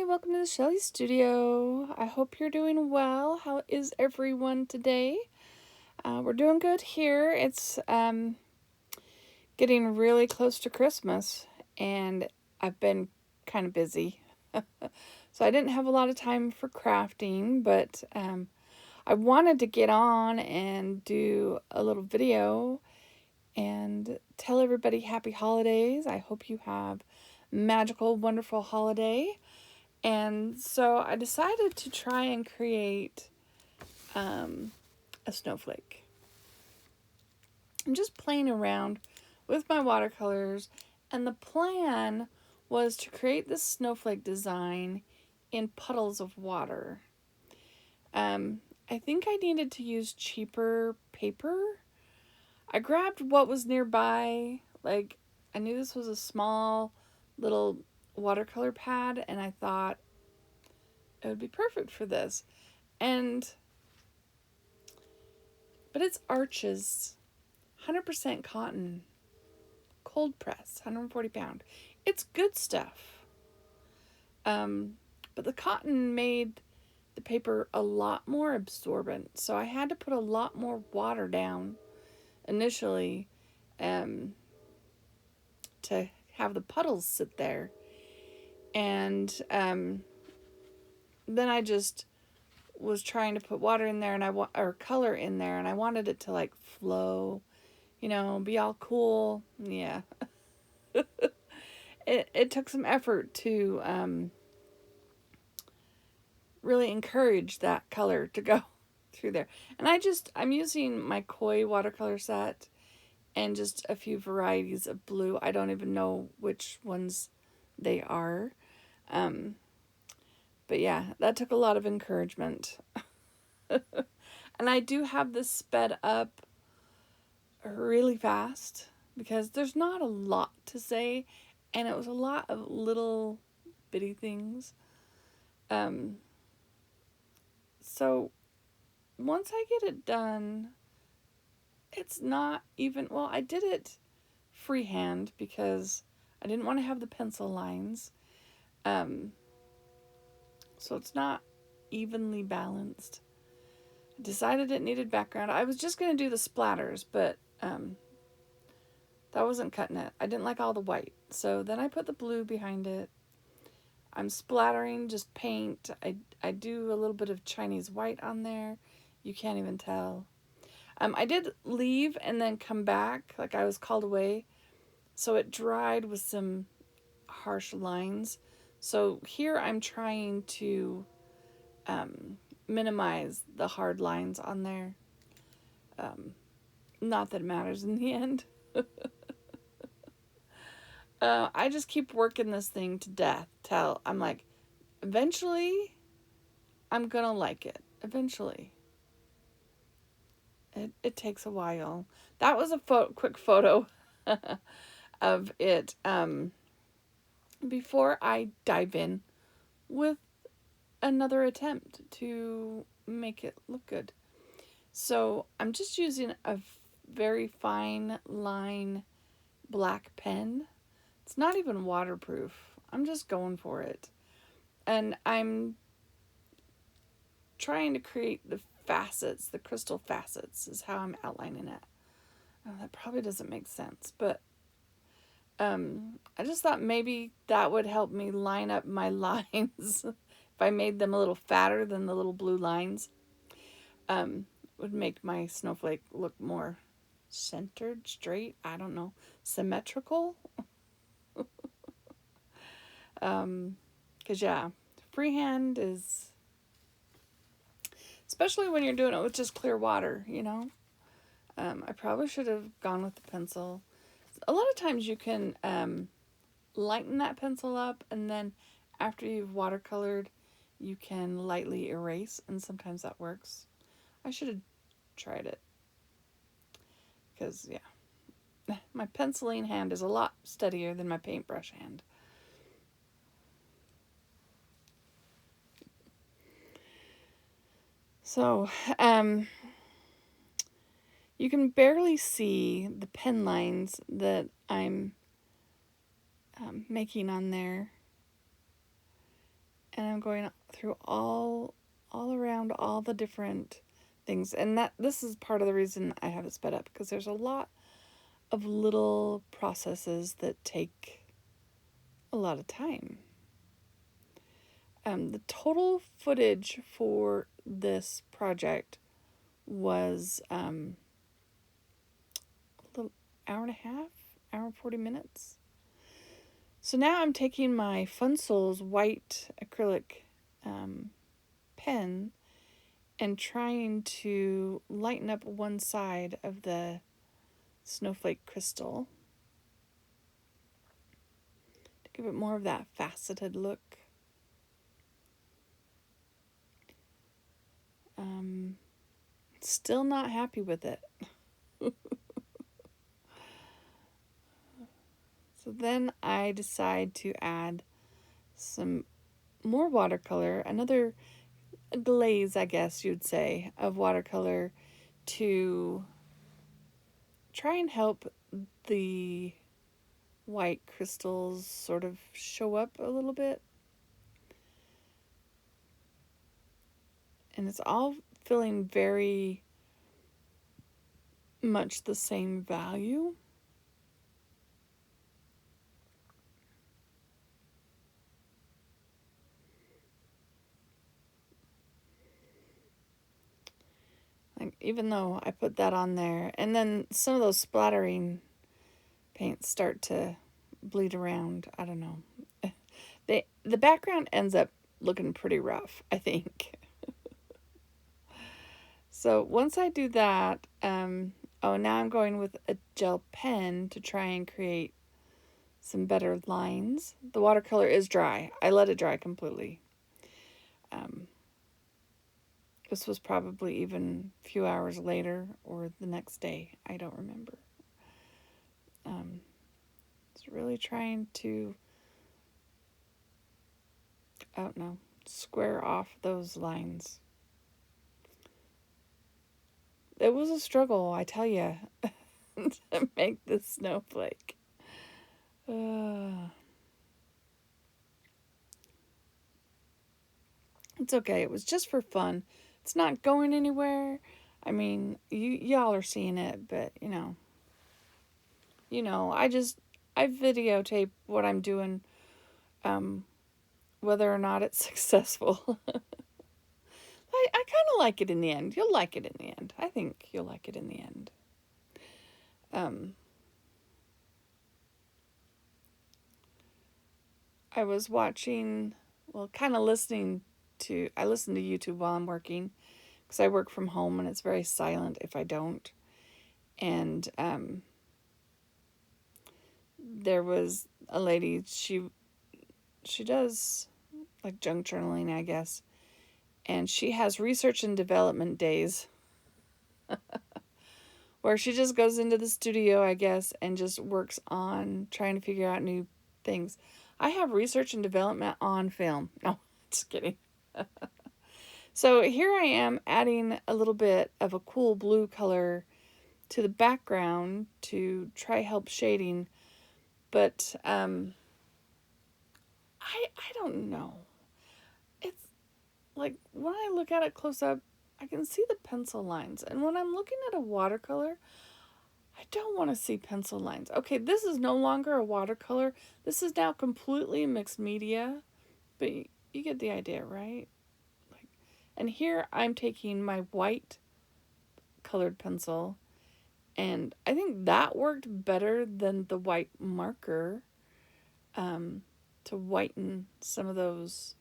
welcome to the Shelly Studio. I hope you're doing well. How is everyone today? We're doing good here. It's getting really close to Christmas, and I've been kind of busy. So I didn't have a lot of time for crafting, but I wanted to get on and do a little video and tell everybody happy holidays. I hope you have magical, wonderful holiday. And so I decided to try and create a snowflake. I'm just playing around with my watercolors, and the plan was to create this snowflake design in puddles of water. I think I needed to use cheaper paper. I grabbed what was nearby. Like, I knew this was a small little watercolor pad, and I thought it would be perfect for this. But it's Arches, 100% cotton, cold press, 140 pound. It's good stuff. But the cotton made the paper a lot more absorbent, so I had to put a lot more water down initially to have the puddles sit there. And then I just was trying to put water in there or color in there, and I wanted it to like flow, be all cool. Yeah. It took some effort to really encourage that color to go through there. And I'm using my Koi watercolor set and just a few varieties of blue. I don't even know which ones they are. But yeah, that took a lot of encouragement. And I do have this sped up really fast because there's not a lot to say, and it was a lot of little bitty things. So once I get it done, it's not even, well, I did it freehand because I didn't want to have the pencil lines. So it's not evenly balanced. I decided it needed background. I was just going to do the splatters, but that wasn't cutting it. I didn't like all the white. So then I put the blue behind it. I'm splattering just paint. I do a little bit of Chinese white on there. You can't even tell. I did leave and then come back, like I was called away. So it dried with some harsh lines. So here I'm trying to minimize the hard lines on there. Not that it matters in the end. I just keep working this thing to death till I'm like, eventually I'm gonna like it. Eventually. It takes a while. That was a quick photo of it before I dive in with another attempt to make it look good. So I'm just using a very fine line black pen. It's not even waterproof. I'm just going for it. And I'm trying to create the facets, the crystal facets is how I'm outlining it. Oh, that probably doesn't make sense, but I just thought maybe that would help me line up my lines. If I made them a little fatter than the little blue lines, would make my snowflake look more centered, straight, I don't know, symmetrical. Because yeah, freehand is, especially when you're doing it with just clear water, I probably should have gone with the pencil. A lot of times you can lighten that pencil up, and then after you've watercolored, you can lightly erase, and sometimes that works. I should have tried it. Because, yeah, my penciling hand is a lot steadier than my paintbrush hand. So, you can barely see the pen lines that I'm making on there. And I'm going through all around all the different things. And this is part of the reason I have it sped up, because there's a lot of little processes that take a lot of time. The total footage for this project was a little hour and a half, hour and 40 minutes. So now I'm taking my Fun Souls white acrylic pen and trying to lighten up one side of the Snowflake crystal to give it more of that faceted look. Still not happy with it. So then I decide to add some more watercolor, another glaze, I guess you'd say, of watercolor to try and help the white crystals sort of show up a little bit. And it's all feeling very much the same value. Like, even though I put that on there, and then some of those splattering paints start to bleed around. I don't know. The background ends up looking pretty rough, I think. So once I do that, now I'm going with a gel pen to try and create some better lines. The watercolor is dry. I let it dry completely. This was probably even a few hours later or the next day. I don't remember. It's really trying to, I don't know, square off those lines. It was a struggle, I tell you, to make this snowflake. It's okay. It was just for fun. It's not going anywhere. I mean, y'all are seeing it, but I videotape what I'm doing, whether or not it's successful. I kind of like it in the end. You'll like it in the end. I think you'll like it in the end. I was watching, kind of listening to, I listen to YouTube while I'm working because I work from home and it's very silent if I don't. And there was a lady, she does like junk journaling, I guess. And she has research and development days where she just goes into the studio, I guess, and just works on trying to figure out new things. I have research and development on film. No, just kidding. So here I am adding a little bit of a cool blue color to the background to try help shading. But I don't know. It's like when I look at it close up, I can see the pencil lines. And when I'm looking at a watercolor, I don't want to see pencil lines. Okay, this is no longer a watercolor. This is now completely mixed media. But you get the idea, right? And here I'm taking my white colored pencil, and I think that worked better than the white marker to whiten some of those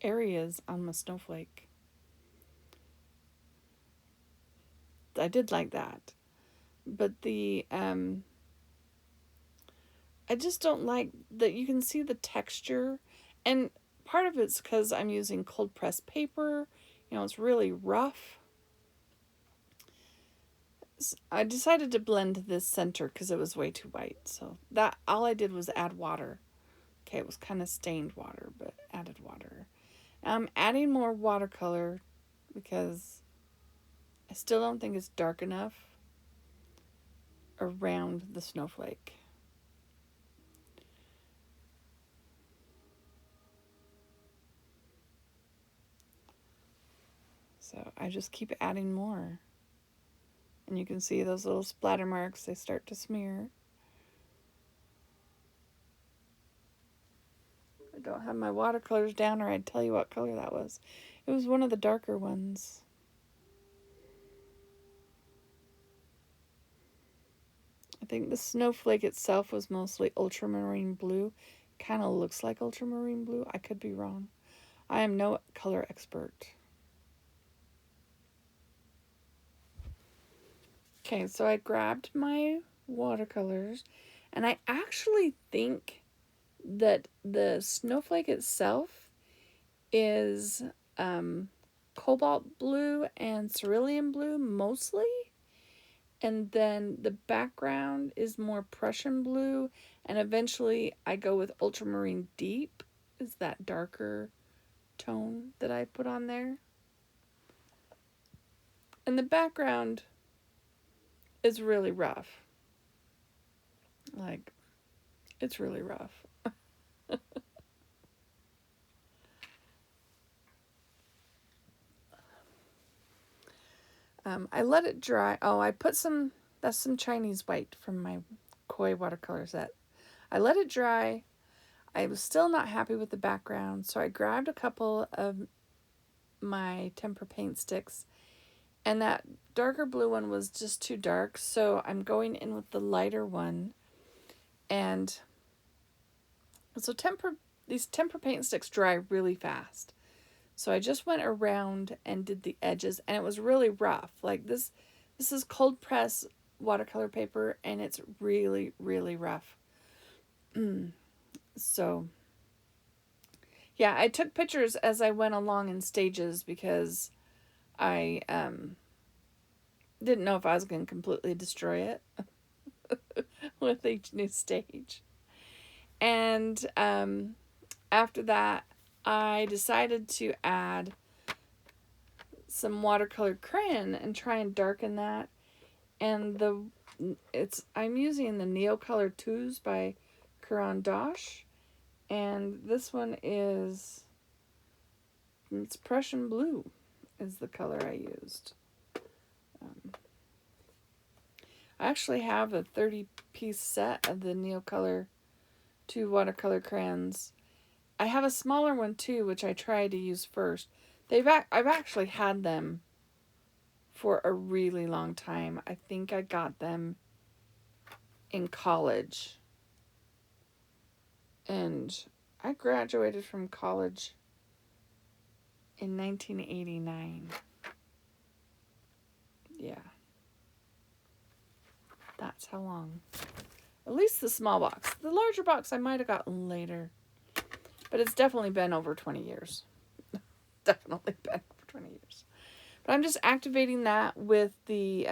areas on my snowflake. I did like that. But I just don't like that you can see the texture, and part of it's because I'm using cold pressed paper. It's really rough. I decided to blend this center because it was way too white. So that all I did was add water. Okay, it was kind of stained water, but added water. I'm adding more watercolor because I still don't think it's dark enough around the snowflake. So I just keep adding more. And you can see those little splatter marks, they start to smear. I don't have my watercolors down or I'd tell you what color that was. It was one of the darker ones. I think the snowflake itself was mostly ultramarine blue. Kind of looks like ultramarine blue. I could be wrong. I am no color expert. Okay, so I grabbed my watercolors, and I actually think that the snowflake itself is cobalt blue and cerulean blue mostly. And then the background is more Prussian blue, and eventually I go with ultramarine deep, is that darker tone that I put on there. And the background is really rough. Like, it's really rough. I let it dry. Oh, I put that's some Chinese white from my koi watercolor set. I let it dry. I was still not happy with the background, so I grabbed a couple of my temper paint sticks, and that darker blue one was just too dark, so I'm going in with the lighter one. And so these temper paint sticks dry really fast. So I just went around and did the edges, and it was really rough. Like this is cold press watercolor paper, and it's really, really rough. So yeah, I took pictures as I went along in stages because I didn't know if I was going to completely destroy it with each new stage. And after that, I decided to add some watercolor crayon and try and darken that. And I'm using the Neocolor 2s by Caran d'Ache, and this one it's Prussian blue is the color I used. I actually have a 30-piece set of the Neocolor 2 watercolor crayons. I have a smaller one too, which I tried to use first. I've actually had them for a really long time. I think I got them in college. And I graduated from college in 1989. Yeah. That's how long. At least the small box. The larger box I might have gotten later. But it's definitely been over 20 years. Definitely been over 20 years. But I'm just activating that with a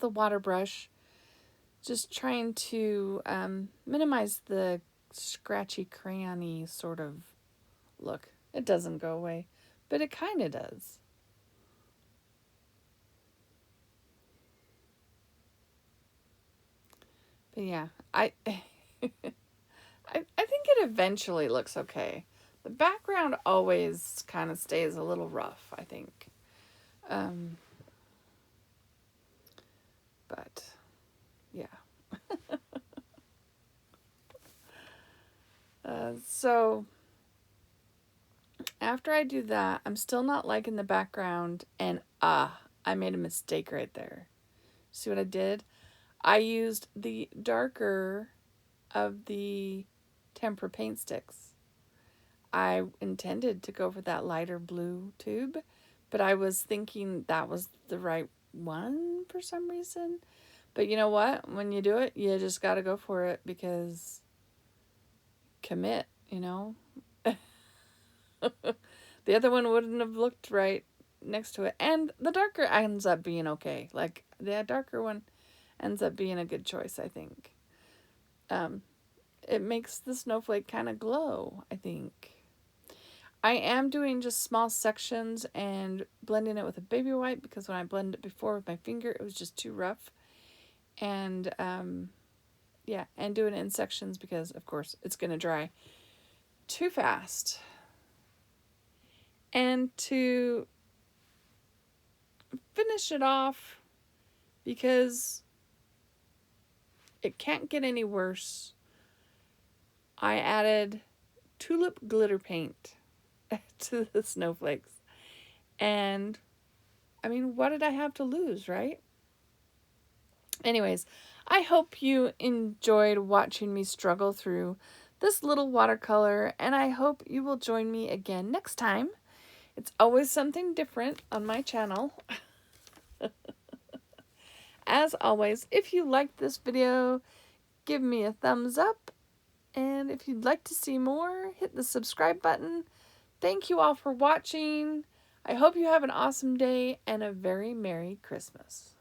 water brush. Just trying to minimize the scratchy, crayony sort of look. It doesn't go away, but it kind of does. But yeah, I think it eventually looks okay. The background always kind of stays a little rough, I think. But yeah. So after I do that, I'm still not liking the background, and I made a mistake right there. See what I did? I used the darker of the temper paint sticks. I intended to go for that lighter blue tube, but I was thinking that was the right one for some reason. But you know what? When you do it, you just got to go for it because commit, you know? The other one wouldn't have looked right next to it. And the darker ends up being okay. Like, the darker one ends up being a good choice, I think. It makes the snowflake kind of glow, I think. I am doing just small sections and blending it with a baby white because when I blended it before with my finger, it was just too rough. And, yeah, and doing it in sections because, of course, it's going to dry too fast. And to finish it off because it can't get any worse. I added tulip glitter paint to the snowflakes. And I mean, what did I have to lose, right? Anyways, I hope you enjoyed watching me struggle through this little watercolor, and I hope you will join me again next time. It's always something different on my channel. As always, if you liked this video, give me a thumbs up. And if you'd like to see more, hit the subscribe button. Thank you all for watching. I hope you have an awesome day and a very Merry Christmas.